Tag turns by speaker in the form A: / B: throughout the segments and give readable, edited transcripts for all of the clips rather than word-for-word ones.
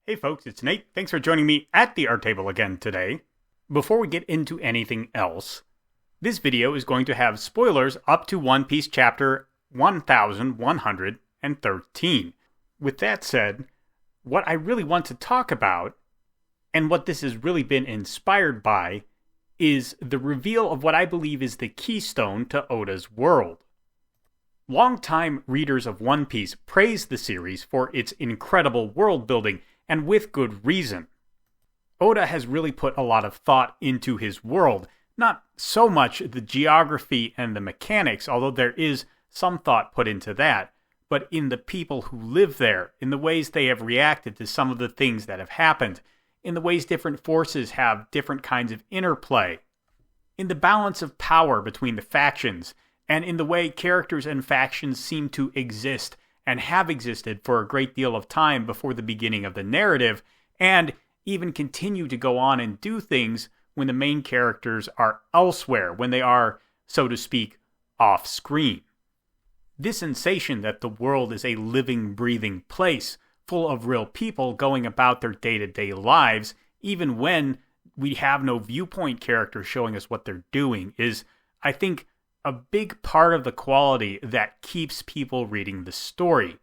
A: Hey folks, it's Nate. Thanks for joining me at the art table again today. Before we get into anything else, this video is going to have spoilers up to One Piece chapter 1113. With that said, what I really want to talk about, and what this has really been inspired by, is the reveal of what I believe is the keystone to Oda's world. Longtime readers of One Piece praise the series for its incredible world building, and with good reason. Oda has really put a lot of thought into his world, not so much the geography and the mechanics, although there is some thought put into that, but in the people who live there, in the ways they have reacted to some of the things that have happened, in the ways different forces have different kinds of interplay, in the balance of power between the factions, and in the way characters and factions seem to exist and have existed for a great deal of time before the beginning of the narrative, and even continue to go on and do things when the main characters are elsewhere, when they are, so to speak, off-screen. This sensation that the world is a living, breathing place, full of real people going about their day-to-day lives, even when we have no viewpoint characters showing us what they're doing, is, I think, a big part of the quality that keeps people reading the story.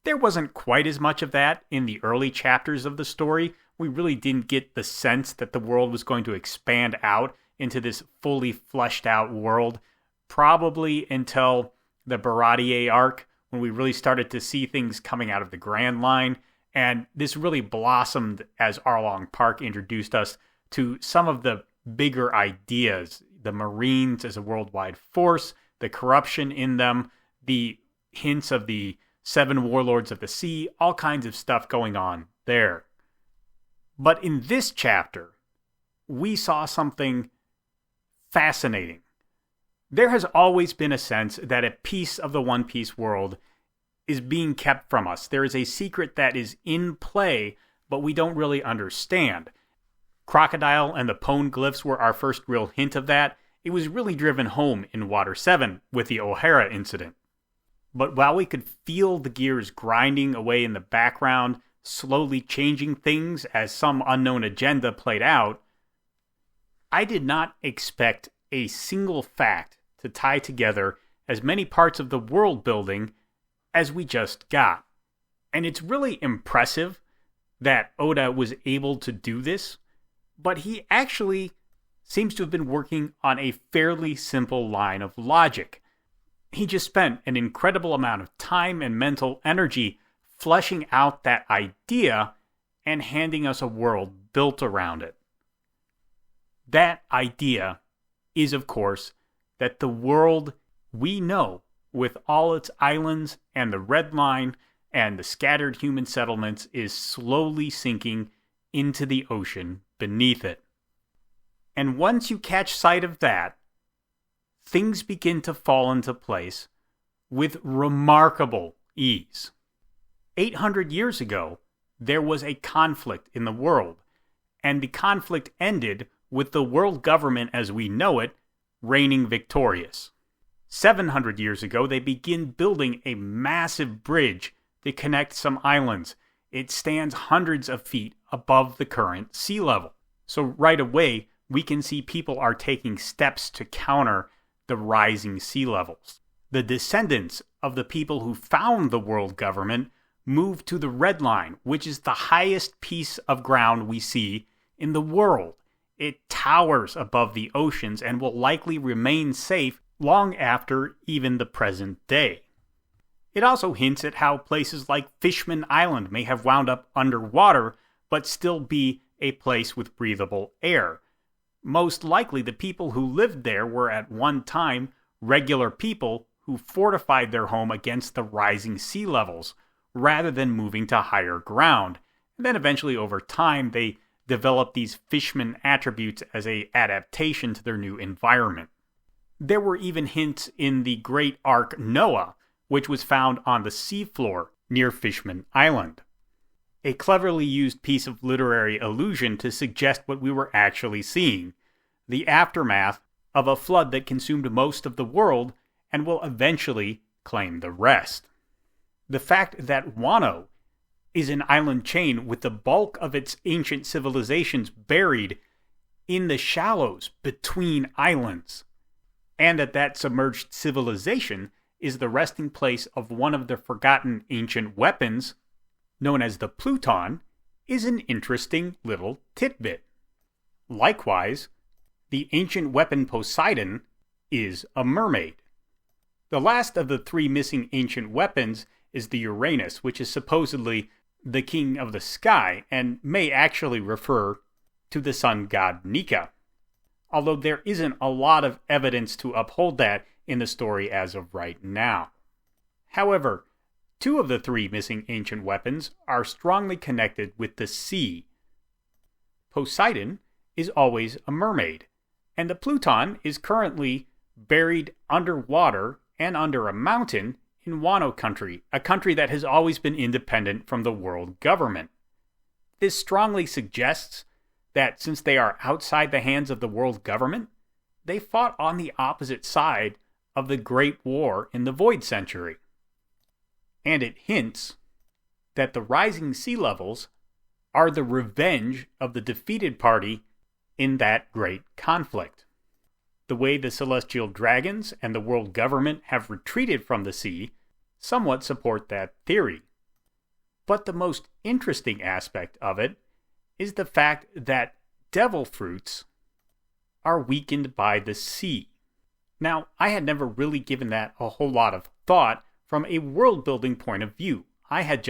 A: There wasn't quite as much of that in the early chapters of the story. We really didn't get the sense that the world was going to expand out into this fully fleshed out world, probably until the Baratier arc, when we really started to see things coming out of the Grand Line, and this really blossomed as Arlong Park introduced us to some of the bigger ideas, the Marines as a worldwide force, the corruption in them, the hints of the 7 warlords of the sea, all kinds of stuff going on there. But in this chapter, we saw something fascinating. There has always been a sense that a piece of the One Piece world is being kept from us. There is a secret that is in play, but we don't really understand. Crocodile and the Pone glyphs were our first real hint of that. It was really driven home in Water 7 with the O'Hara incident. But while we could feel the gears grinding away in the background, slowly changing things as some unknown agenda played out, I did not expect a single fact to tie together as many parts of the world building as we just got. And it's really impressive that Oda was able to do this, but he actually seems to have been working on a fairly simple line of logic. He just spent an incredible amount of time and mental energy fleshing out that idea and handing us a world built around it. That idea is, of course, that the world we know, with all its islands and the Red Line and the scattered human settlements, is slowly sinking into the ocean beneath it. And once you catch sight of that, things begin to fall into place with remarkable ease. 800 years ago, there was a conflict in the world, and the conflict ended with the world government as we know it reigning victorious. 700 years ago, they begin building a massive bridge to connect some islands. It stands hundreds of feet above the current sea level. So right away, we can see people are taking steps to counter the rising sea levels. The descendants of the people who found the world government moved to the Red Line, which is the highest piece of ground we see in the world. It towers above the oceans and will likely remain safe long after even the present day. It also hints at how places like Fishman Island may have wound up underwater, but still be a place with breathable air. Most likely the people who lived there were at one time regular people who fortified their home against the rising sea levels, rather than moving to higher ground. And then eventually over time they developed these Fishman attributes as an adaptation to their new environment. There were even hints in the great arc Noah, which was found on the seafloor near Fishman Island. A cleverly used piece of literary illusion to suggest what we were actually seeing, the aftermath of a flood that consumed most of the world and will eventually claim the rest. The fact that Wano is an island chain with the bulk of its ancient civilizations buried in the shallows between islands, and that submerged civilization is the resting place of one of the forgotten ancient weapons, known as the Pluton, is an interesting little tidbit. Likewise, the ancient weapon Poseidon is a mermaid. The last of the three missing ancient weapons is the Uranus, which is supposedly the king of the sky and may actually refer to the sun god Nika, although there isn't a lot of evidence to uphold that in the story as of right now. However, two of the three missing ancient weapons are strongly connected with the sea. Poseidon is always a mermaid, and the Pluton is currently buried underwater and under a mountain in Wano country, a country that has always been independent from the world government. This strongly suggests that since they are outside the hands of the world government, they fought on the opposite side of the Great War in the Void Century. And it hints that the rising sea levels are the revenge of the defeated party in that great conflict. The way the celestial dragons and the world government have retreated from the sea somewhat support that theory. But the most interesting aspect of it is the fact that devil fruits are weakened by the sea. Now, I had never really given that a whole lot of thought from a world-building point of view. I had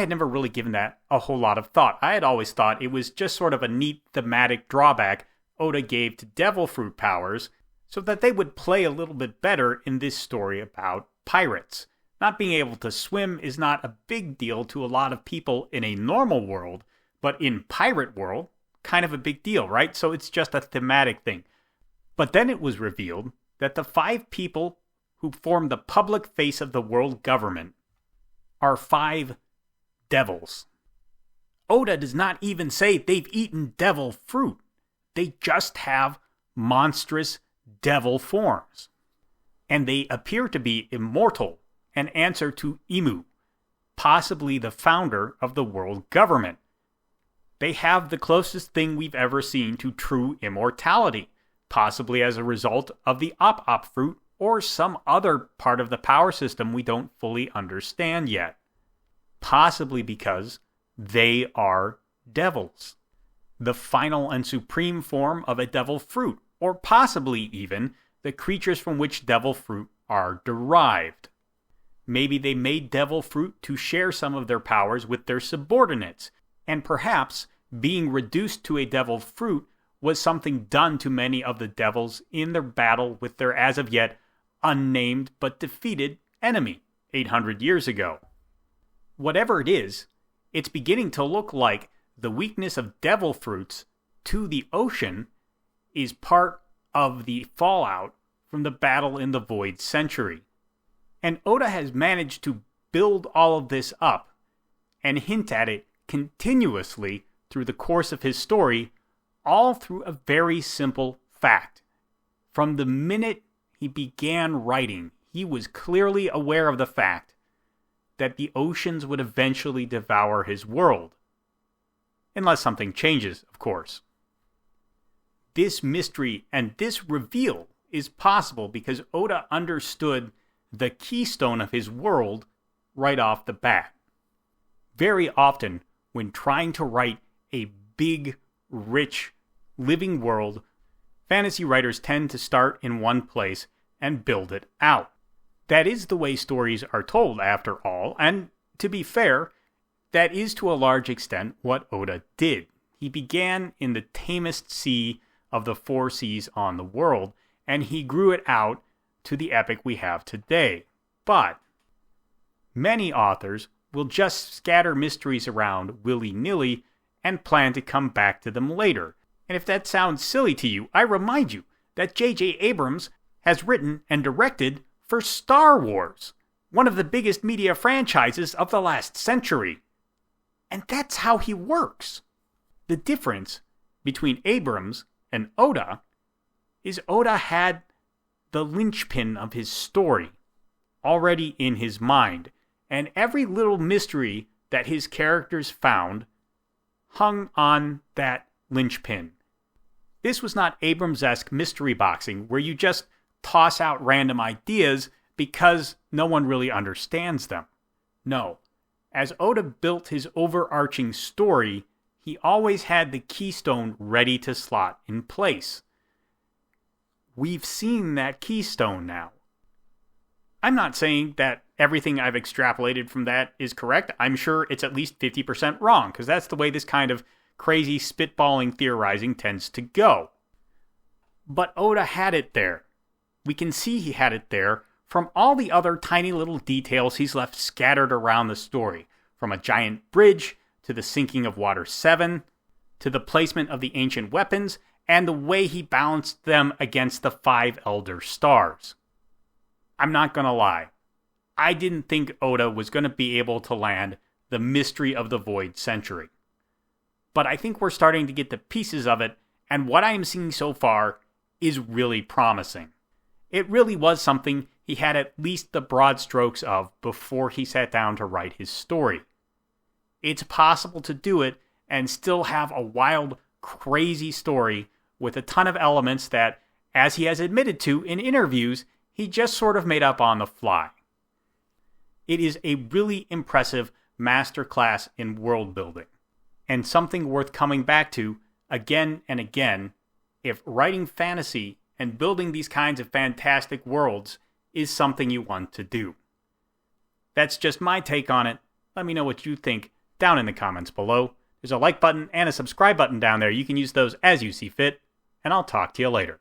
A: never really given that a whole lot of thought. I had always thought it was just sort of a neat thematic drawback Oda gave to devil fruit powers so that they would play a little bit better in this story about pirates. Not being able to swim is not a big deal to a lot of people in a normal world, but in pirate world, kind of a big deal, right? So it's just a thematic thing. But then it was revealed that the 5 people who form the public face of the world government are 5 devils. Oda does not even say they've eaten devil fruit. They just have monstrous devil forms. And they appear to be immortal and answer to Imu, possibly the founder of the world government. They have the closest thing we've ever seen to true immortality, possibly as a result of the Op-Op fruit or some other part of the power system we don't fully understand yet. Possibly because they are devils, the final and supreme form of a devil fruit, or possibly even the creatures from which devil fruit are derived. Maybe they made devil fruit to share some of their powers with their subordinates, and perhaps being reduced to a devil fruit was something done to many of the devils in their battle with their as of yet unnamed but defeated enemy 800 years ago. Whatever it is, it's beginning to look like the weakness of devil fruits to the ocean is part of the fallout from the battle in the Void Century. And Oda has managed to build all of this up and hint at it continuously through the course of his story, all through a very simple fact. From the minute he began writing, he was clearly aware of the fact that the oceans would eventually devour his world. Unless something changes, of course. This mystery and this reveal is possible because Oda understood the keystone of his world right off the bat. Very often, when trying to write a big, rich, living world, fantasy writers tend to start in one place and build it out. That is the way stories are told, after all, and to be fair, that is to a large extent what Oda did. He began in the tamest sea of the 4 seas on the world, and he grew it out to the epic we have today. But many authors will just scatter mysteries around willy-nilly and plan to come back to them later. And if that sounds silly to you, I remind you that J.J. Abrams has written and directed for Star Wars, one of the biggest media franchises of the last century. And that's how he works. The difference between Abrams and Oda is Oda had the linchpin of his story already in his mind, and every little mystery that his characters found hung on that linchpin. This was not Abrams-esque mystery boxing where you just toss out random ideas because no one really understands them. No. As Oda built his overarching story, he always had the keystone ready to slot in place. We've seen that keystone now. I'm not saying that everything I've extrapolated from that is correct. I'm sure it's at least 50% wrong, because that's the way this kind of crazy spitballing theorizing tends to go. But Oda had it there. We can see he had it there from all the other tiny little details he's left scattered around the story, from a giant bridge to the sinking of Water 7, to the placement of the ancient weapons, and the way he balanced them against the 5 Elder Stars. I'm not going to lie. I didn't think Oda was going to be able to land the mystery of the Void Century. But I think we're starting to get the pieces of it, and what I am seeing so far is really promising. It really was something he had at least the broad strokes of before he sat down to write his story. It's possible to do it and still have a wild, crazy story with a ton of elements that, as he has admitted to in interviews, he just sort of made up on the fly. It is a really impressive masterclass in world building, and something worth coming back to again and again if writing fantasy and building these kinds of fantastic worlds is something you want to do. That's just my take on it. Let me know what you think down in the comments below. There's a like button and a subscribe button down there. You can use those as you see fit, and I'll talk to you later.